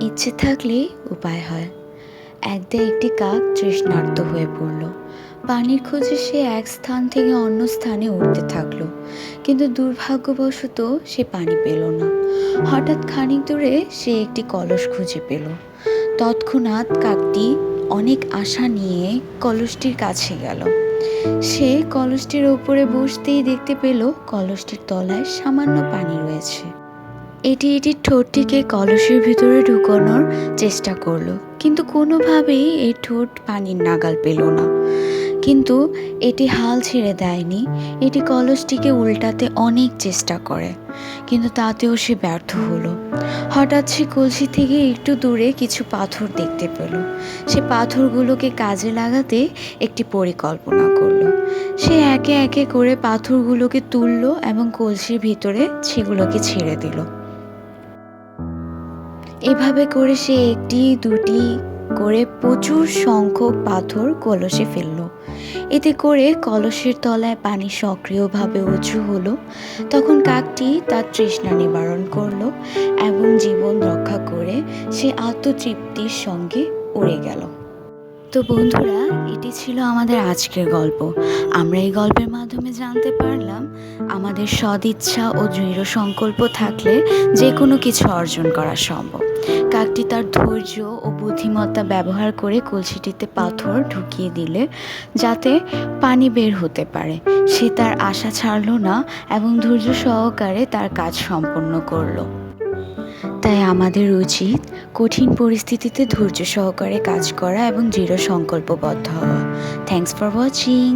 ইচ্ছে থাকলেই উপায় হয়। একদিন একটি কাক তৃষ্ণার্ত হয়ে পড়ল। পানির খোঁজে সে এক স্থান থেকে অন্য স্থানে উঠতে থাকলো, কিন্তু দুর্ভাগ্যবশত সে পানি পেল না। হঠাৎ খানিক দূরে সে একটি কলস খুঁজে পেল। তৎক্ষণাৎ কাকটি অনেক আশা নিয়ে কলসটির কাছে গেল। সে কলসটির ওপরে বসতেই দেখতে পেল কলসটির তলায় সামান্য পানি রয়েছে। এটি ঠোঁটটিকে কলসের ভিতরে ঢুকানোর চেষ্টা করলো, কিন্তু কোনোভাবেই এই ঠোঁট পানির নাগাল পেল না। কিন্তু এটি হাল ছেড়ে দেয়নি। এটি কলসটিকে উল্টাতে অনেক চেষ্টা করে, কিন্তু তাতেও সে ব্যর্থ হলো। হঠাৎ সে কলসি থেকে একটু দূরে কিছু পাথর দেখতে পেল। সে পাথরগুলোকে কাজে লাগাতে একটি পরিকল্পনা করলো। সে একে একে করে পাথরগুলোকে তুললো এবং কলসির ভিতরে সেগুলোকে ছেড়ে দিল। এভাবে করে সে একটি দুটি করে প্রচুর সংখ্যক পাথর কলসে ফেললো। এতে করে কলসের তলায় পানি সক্রিয়ভাবে উঁচু হলো। তখন কাকটি তার তৃষ্ণা নিবারণ করলো এবং জীবন রক্ষা করে সে আত্মতৃপ্তির সঙ্গে উড়ে গেল। তো বন্ধুরা, এটি ছিল আমাদের আজকের গল্প। আমরা এই গল্পের মাধ্যমে জানতে পারলাম আমাদের সদিচ্ছা ও দৃঢ় সংকল্প থাকলে যে কোনো কিছু অর্জন করা সম্ভব। কাকটি তার ধৈর্য ও বুদ্ধিমত্তা ব্যবহার করে কলসিটিতে পাথর ঢুকিয়ে দিলে যাতে পানি বের হতে পারে, সে তার আশা ছাড়ল না এবং ধৈর্য সহকারে তার কাজ সম্পন্ন করলো। তাই আমাদের উচিত কঠিন পরিস্থিতিতে ধৈর্য সহকারে কাজ করা এবং দৃঢ় সংকল্পবদ্ধ হওয়া। Thanks for watching.